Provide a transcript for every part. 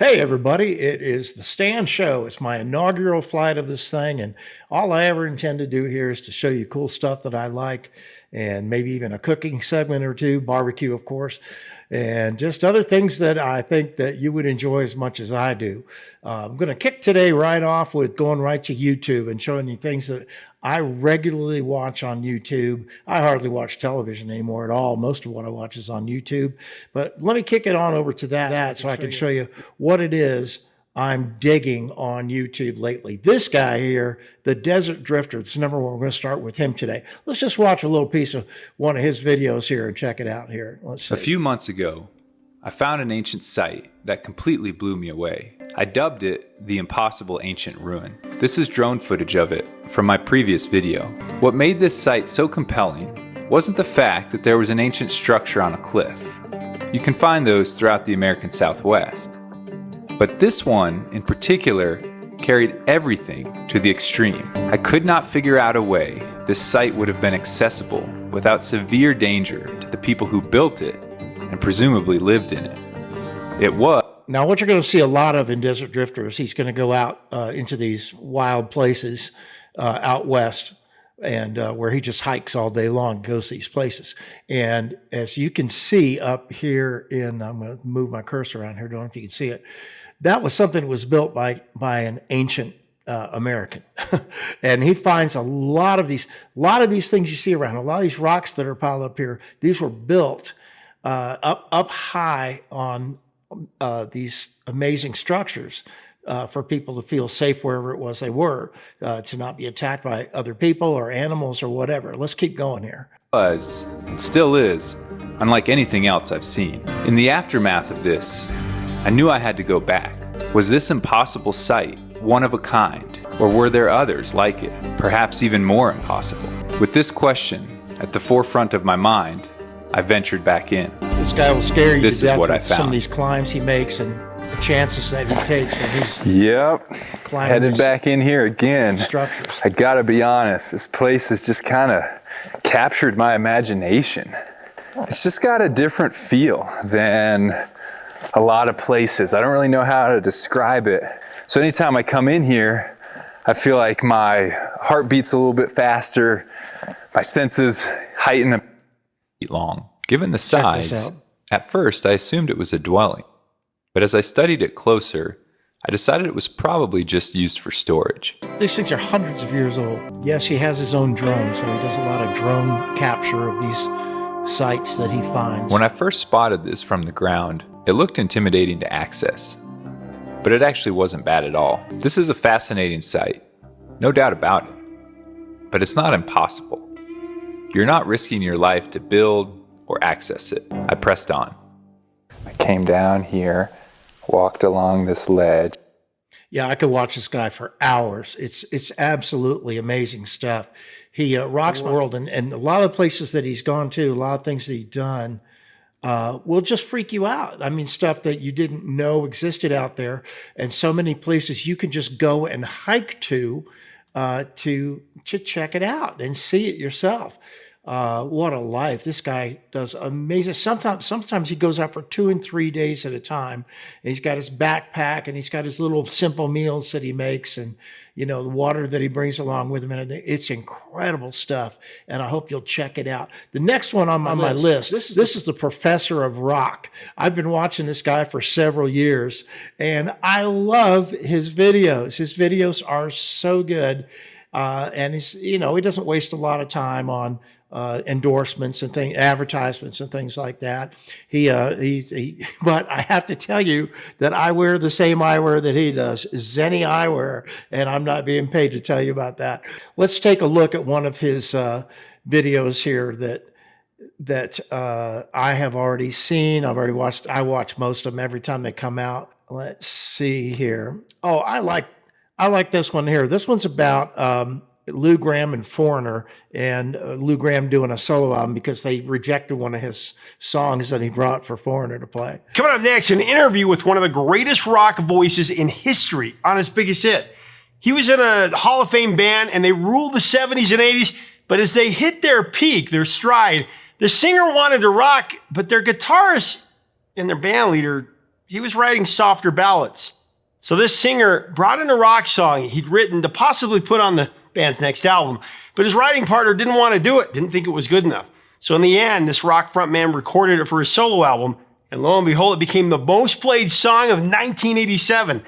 Hey, everybody, it is the Stan Show. It's my inaugural flight of this thing, and all I ever intend to do here is to show you cool stuff that I like, and maybe even a cooking segment or two, barbecue, of course, and just other things that I think that you would enjoy as much as I do. I'm going to kick today right off with going right to YouTube and showing you things that I regularly watch on YouTube. I hardly watch television anymore at all. Most of what I watch is on YouTube. But let me kick it on over to that so I can show you what it is I'm digging on YouTube lately. This guy here, the Desert Drifter, that's number one. We're going to start with him today. Let's just watch a little piece of one of his videos here and check it out here. Let's see. A few months ago, I found an ancient site that completely blew me away. I dubbed it the Impossible Ancient Ruin. This is drone footage of it from my previous video. What made this site so compelling wasn't the fact that there was an ancient structure on a cliff. You can find those throughout the American Southwest. But this one, in particular, carried everything to the extreme. I could not figure out a way this site would have been accessible without severe danger to the people who built it and presumably lived in it. It was. Now, what you're going to see a lot of in Desert Drifter is he's going to go out into these wild places out west, and where he just hikes all day long, goes to these places. And as you can see up here I'm going to move my cursor around here, don't know if you can see it. That was something that was built by an ancient American. And he finds a lot of these things you see around, a lot of these rocks that are piled up here. These were built up high on these amazing structures for people to feel safe wherever it was they were, to not be attacked by other people or animals or whatever. Let's keep going here. Was, and still is, unlike anything else I've seen. In the aftermath of this, I knew I had to go back. Was this impossible site one of a kind, or were there others like it, perhaps even more impossible? With this question at the forefront of my mind, I ventured back in. This guy will scare you This to is death what I with some of found. these climbs he makes and the chances that he takes when he's Yep, climbing headed these back in here again. structures. I gotta be honest, this place has just kind of captured my imagination. It's just got a different feel than a lot of places. I don't really know how to describe it. So anytime I come in here, I feel like my heart beats a little bit faster, my senses heighten a Long. Given the Check this size, out. at first I assumed it was a dwelling. But as I studied it closer, I decided it was probably just used for storage. These things are hundreds of years old. Yes, he has his own drone, so he does a lot of drone capture of these sites that he finds. When I first spotted this from the ground, it looked intimidating to access. But it actually wasn't bad at all. This is a fascinating site, no doubt about it. But it's not impossible. You're not risking your life to build or access it. I pressed on. I came down here, walked along this ledge. Yeah, I could watch this guy for hours. It's absolutely amazing stuff. He rocks the world, and a lot of places that he's gone to, a lot of things that he's done, will just freak you out. I mean, stuff that you didn't know existed out there, and so many places you can just go and hike to check it out and see it yourself. What a life. This guy does amazing. Sometimes he goes out for 2 and 3 days at a time. And he's got his backpack and he's got his little simple meals that he makes and, the water that he brings along with him. And it's incredible stuff. And I hope you'll check it out. The next one on my list, this is the Professor of Rock. I've been watching this guy for several years and I love his videos. His videos are so good. And he doesn't waste a lot of time on endorsements and advertisements and things like that. But I have to tell you that I wear the same eyewear that he does, Zenny eyewear, and I'm not being paid to tell you about that. Let's take a look at one of his videos here that I have already seen. I've already watched. I watch most of them every time they come out. Let's see here. Oh, I like this one here. This one's about Lou Gramm and Foreigner, and Lou Gramm doing a solo album because they rejected one of his songs that he brought for Foreigner to play. Coming up next, an interview with one of the greatest rock voices in history on his biggest hit. He was in a Hall of Fame band and they ruled the 70s and 80s, but as they hit their peak, their stride, the singer wanted to rock, but their guitarist and their band leader, he was writing softer ballads. So this singer brought in a rock song he'd written to possibly put on the band's next album, but his writing partner didn't want to do it, didn't think it was good enough. So in the end, this rock frontman recorded it for his solo album, and lo and behold, it became the most played song of 1987,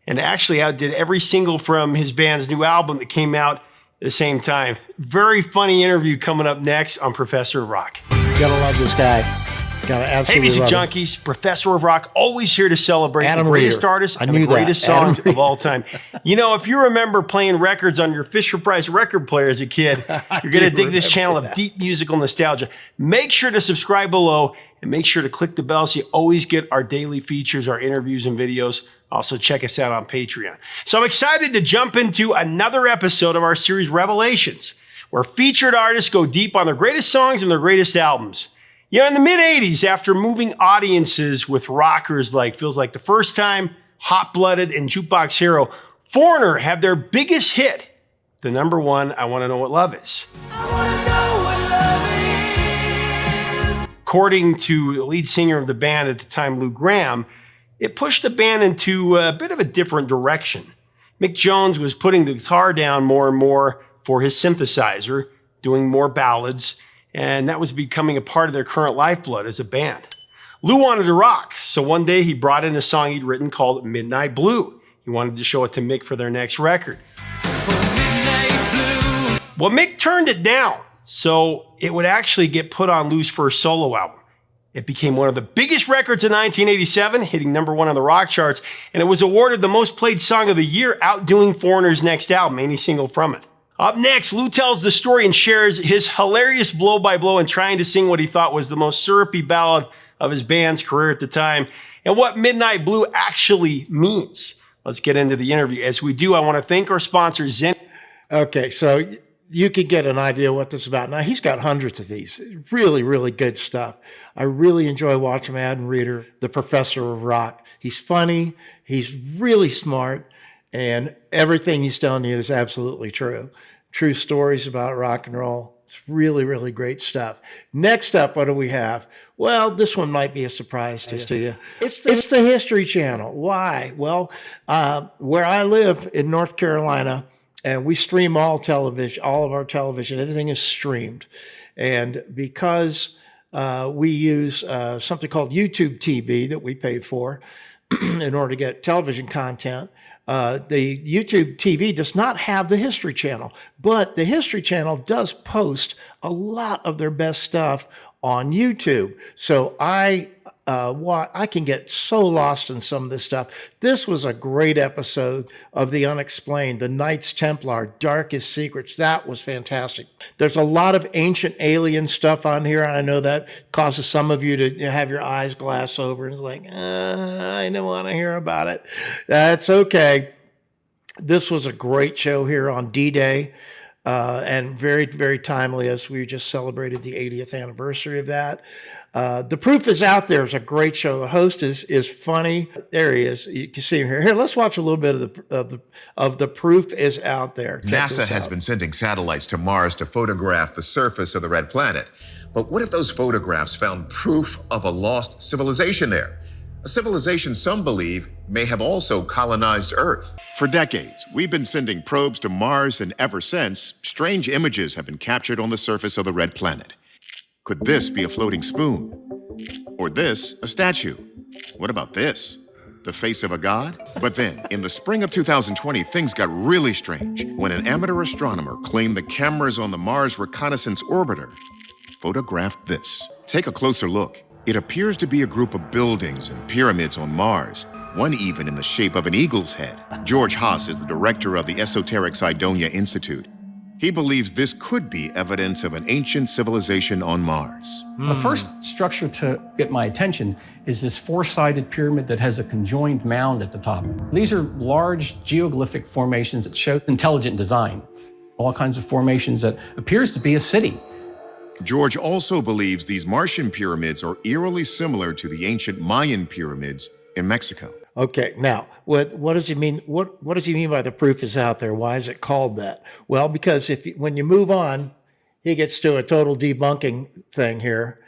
and actually outdid every single from his band's new album that came out at the same time. Very funny interview coming up next on Professor of Rock. You gotta love this guy. Gotta Hey, absolutely music love him. junkies, Professor of Rock, always here to celebrate Adam the greatest Reeder. artists I and knew the greatest that. Adam songs of all time. You know, if you remember playing records on your Fisher-Price record player as a kid, you're going to dig this channel of deep musical nostalgia. Make sure to subscribe below and make sure to click the bell so you always get our daily features, our interviews and videos. Also, check us out on Patreon. So I'm excited to jump into another episode of our series Revelations, where featured artists go deep on their greatest songs and their greatest albums. You know, in the mid-'80s, after moving audiences with rockers like Feels Like the First Time, Hot Blooded, and Jukebox Hero, Foreigner had their biggest hit, the number one, I Want to Know What Love Is. I wanna know what love is. According to the lead singer of the band at the time, Lou Gramm, it pushed the band into a bit of a different direction. Mick Jones was putting the guitar down more and more for his synthesizer, doing more ballads, and that was becoming a part of their current lifeblood as a band. Lou wanted to rock, so one day he brought in a song he'd written called Midnight Blue. He wanted to show it to Mick for their next record. Well, Mick turned it down, so it would actually get put on Lou's first solo album. It became one of the biggest records in 1987, hitting number one on the rock charts, and it was awarded the most played song of the year, outdoing Foreigner's next album, any single from it. Up next, Lou tells the story and shares his hilarious blow-by-blow in trying to sing what he thought was the most syrupy ballad of his band's career at the time, and what Midnight Blue actually means. Let's get into the interview. As we do, I want to thank our sponsor, Zen. Okay, so you could get an idea what this is about. Now, he's got hundreds of these. Really, really good stuff. I really enjoy watching Adam Reeder, the Professor of Rock. He's funny. He's really smart. And everything he's telling you is absolutely true. True stories about rock and roll. It's really, really great stuff. Next up, what do we have? Well, this one might be a surprise to you. It's the History Channel. Why? Well, where I live in North Carolina, and we stream all television, all of our television, everything is streamed. And because we use something called YouTube TV that we pay for in order to get television content, the YouTube TV does not have the History Channel, but the History Channel does post a lot of their best stuff on YouTube. So I can get so lost in some of this stuff. This was a great episode of The Unexplained, the Knights Templar, Darkest Secrets. That was fantastic. There's a lot of ancient alien stuff on here, and I know that causes some of you to have your eyes glass over and it's like, I don't want to hear about it. That's okay. This was a great show here on D-Day. And very, very timely as we just celebrated the 80th anniversary of that. The Proof is Out There is a great show. The host is funny. There he is. You can see him here. Here, let's watch a little bit of the Proof is Out There. Check NASA has been sending satellites to Mars to photograph the surface of the red planet. But what if those photographs found proof of a lost civilization there? A civilization some believe may have also colonized Earth. For decades, we've been sending probes to Mars, and ever since, strange images have been captured on the surface of the red planet. Could this be a floating spoon? Or this, a statue? What about this? The face of a god? But then, in the spring of 2020, things got really strange when an amateur astronomer claimed the cameras on the Mars Reconnaissance Orbiter photographed this. Take a closer look. It appears to be a group of buildings and pyramids on Mars, one even in the shape of an eagle's head. George Haas is the director of the Esoteric Cydonia Institute. He believes this could be evidence of an ancient civilization on Mars. The first structure to get my attention is this four-sided pyramid that has a conjoined mound at the top. These are large geoglyphic formations that show intelligent design. All kinds of formations that appears to be a city. George also believes these Martian pyramids are eerily similar to the ancient Mayan pyramids in Mexico. Okay, now what does he mean? What does he mean by the proof is out there? Why is it called that? Well, because when you move on, he gets to a total debunking thing here,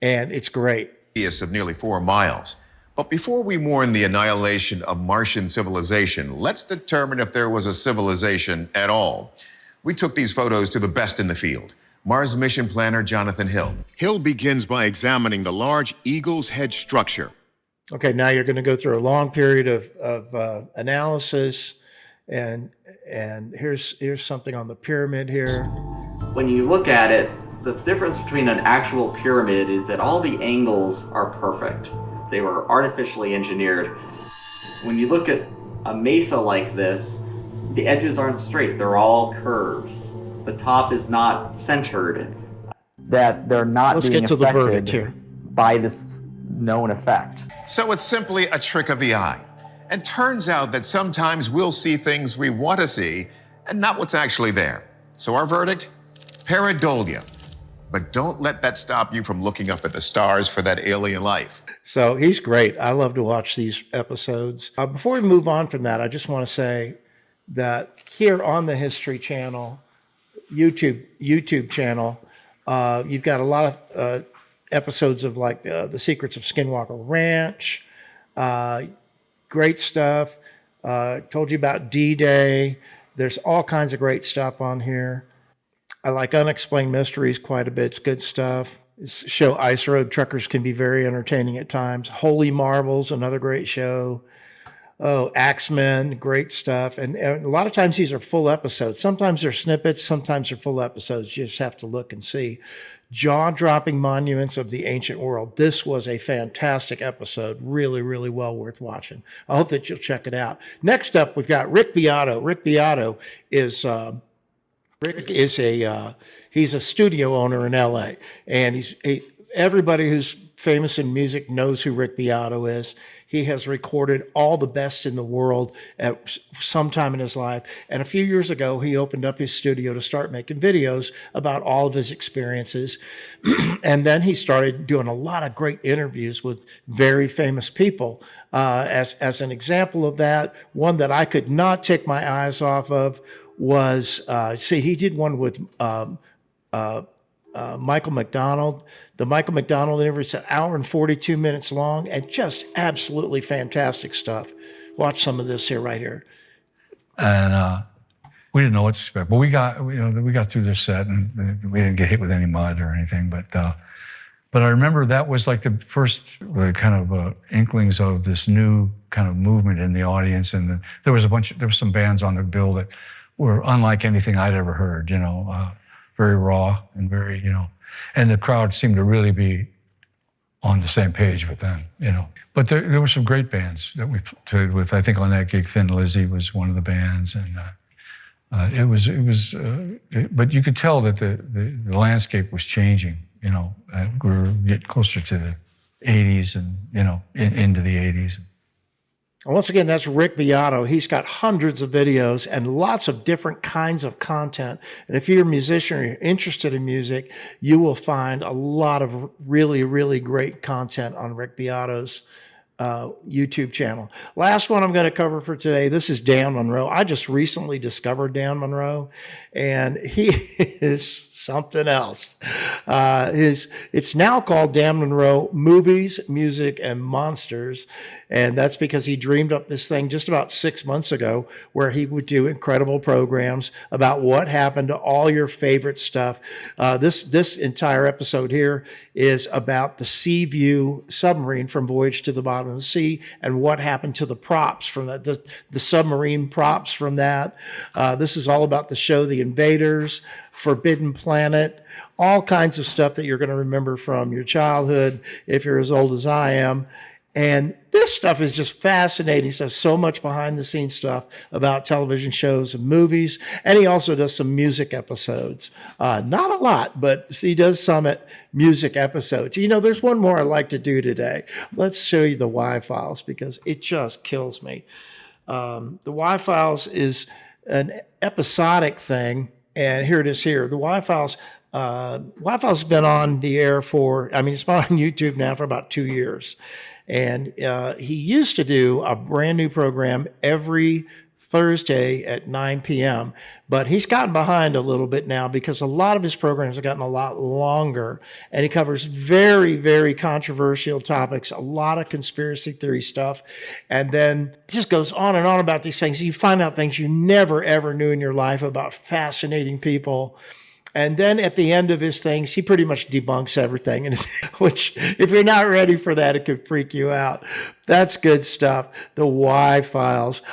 and it's great. Radius of nearly 4 miles. But before we mourn the annihilation of Martian civilization, let's determine if there was a civilization at all. We took these photos to the best in the field, Mars mission planner Jonathan Hill. Hill begins by examining the large Eagle's Head structure. Okay, now you're going to go through a long period of analysis, and here's something on the pyramid here. When you look at it, the difference between an actual pyramid is that all the angles are perfect. They were artificially engineered. When you look at a mesa like this, the edges aren't straight, they're all curves. The top is not centered. That they're not Let's being get to the verdict affected here. by this known effect. So it's simply a trick of the eye. And turns out that sometimes we'll see things we want to see and not what's actually there. So our verdict? Pareidolia. But don't let that stop you from looking up at the stars for that alien life. So he's great. I love to watch these episodes. Before we move on from that, I just want to say that here on the History Channel, YouTube channel, you've got a lot of episodes of like the Secrets of Skinwalker Ranch, great stuff. Told you about D-Day. There's all kinds of great stuff on here. I like Unexplained Mysteries quite a bit. It's good stuff. This show Ice Road Truckers can be very entertaining at times. Holy Marbles, another great show. Oh, Axemen, great stuff. And a lot of times these are full episodes. Sometimes they're snippets, sometimes they're full episodes. You just have to look and see. Jaw-dropping monuments of the ancient world. This was a fantastic episode. Really, really well worth watching. I hope that you'll check it out. Next up, we've got Rick Beato. Rick Beato is... Rick is he's a studio owner in LA, and everybody who's famous in music knows who Rick Beato is. He has recorded all the best in the world at some time in his life. And a few years ago, he opened up his studio to start making videos about all of his experiences. And then he started doing a lot of great interviews with very famous people. As an example of that, one that I could not take my eyes off of was, he did one with Michael McDonald. The Michael McDonald interview is an hour and 42 minutes long and just absolutely fantastic stuff. Watch some of this here, right here. And we didn't know what to expect, but we got through this set, and we didn't get hit with any mud or anything. But I remember that was like the first kind of inklings of this new kind of movement in the audience, and there was some bands on the bill that were unlike anything I'd ever heard, very raw and very, and the crowd seemed to really be on the same page with them, But there were some great bands that we played with. I think on that gig, Thin Lizzy was one of the bands, and but you could tell that the landscape was changing, we were getting closer to the 80s and, into the 80s. And once again, that's Rick Beato. He's got hundreds of videos and lots of different kinds of content. And if you're a musician or you're interested in music, you will find a lot of really, really great content on Rick Beato's YouTube channel. Last one I'm going to cover for today. This is Dan Monroe. I just recently discovered Dan Monroe, and he is something else. It's now called Dan Monroe Movies, Music, and Monsters. And that's because he dreamed up this thing just about 6 months ago where he would do incredible programs about what happened to all your favorite stuff. This entire episode here is about the Seaview submarine from Voyage to the Bottom of the Sea and what happened to the props from that, the submarine props from that. This is all about the show The Invaders, Forbidden Planet, all kinds of stuff that you're going to remember from your childhood if you're as old as I am. And this stuff is just fascinating. So much behind the scenes stuff about television shows and movies. And he also does some music episodes. Not a lot, but he does some music episodes. There's one more I'd like to do today. Let's show you the Y-Files because it just kills me. The Y-Files is an episodic thing. And here it is here. The Y-Files has been on the air it's been on YouTube now for about 2 years. And he used to do a brand new program every Thursday at 9 p.m. But he's gotten behind a little bit now because a lot of his programs have gotten a lot longer, and he covers very, very controversial topics, a lot of conspiracy theory stuff, and then just goes on and on about these things. You find out things you never, ever knew in your life about fascinating people. And then at the end of his things, he pretty much debunks everything, and which, if you're not ready for that, it could freak you out. That's good stuff. The Y files.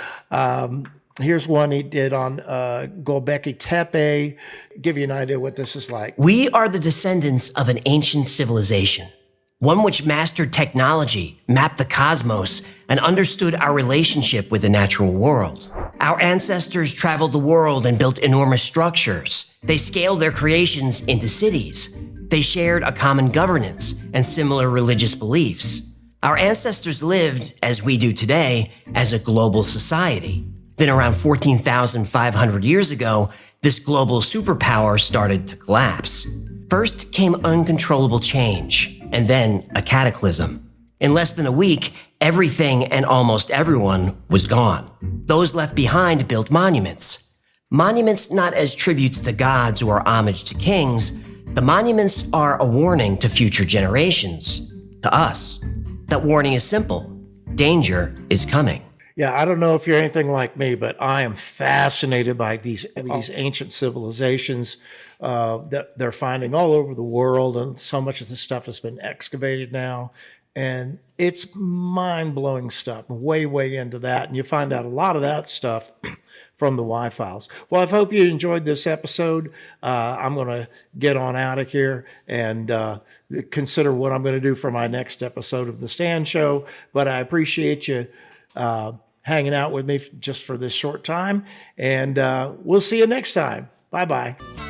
Here's one he did on Gobekli Tepe. Give you an idea what this is like. We are the descendants of an ancient civilization, one which mastered technology, mapped the cosmos, and understood our relationship with the natural world. Our ancestors traveled the world and built enormous structures. They scaled their creations into cities. They shared a common governance and similar religious beliefs. Our ancestors lived, as we do today, as a global society. Then around 14,500 years ago, this global superpower started to collapse. First came uncontrollable change, and then a cataclysm. In less than a week, everything and almost everyone was gone. Those left behind built monuments. Monuments not as tributes to gods or homage to kings. The monuments are a warning to future generations, to us. That warning is simple. Danger is coming. Yeah, I don't know if you're anything like me, but I am fascinated by these ancient civilizations that they're finding all over the world, and so much of this stuff has been excavated now. And it's mind-blowing stuff, way, way into that. And you find out a lot of that stuff from the Y files. Well, I hope you enjoyed this episode. I'm going to get on out of here and consider what I'm going to do for my next episode of The Stan Show. But I appreciate you hanging out with me just for this short time. And we'll see you next time. Bye-bye.